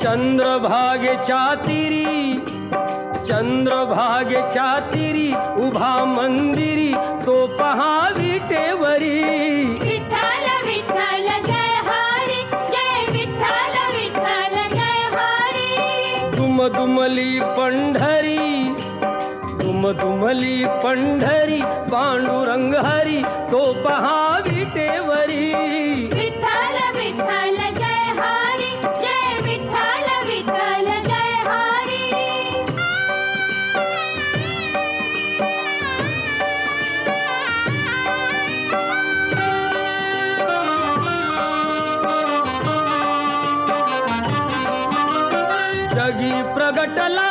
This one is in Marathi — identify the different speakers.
Speaker 1: चंद्रभागेच्या तीरी, चंद्रभागेच्या तीरी उभा मंदिरी तो पहा विटेवरी.
Speaker 2: विठ्ठल विठ्ठल जय हरी, जय विठ्ठल विठ्ठल जय हरी.
Speaker 1: दुमदुमली पंढरी, दुमदुमली पंढरी पांडुरंग हरी तो पहा विटेवरी.
Speaker 2: विठ्ठल विठ्ठल जय हरी, जय विठ्ठल विठ्ठल जय हरी.
Speaker 1: जगी प्रगटला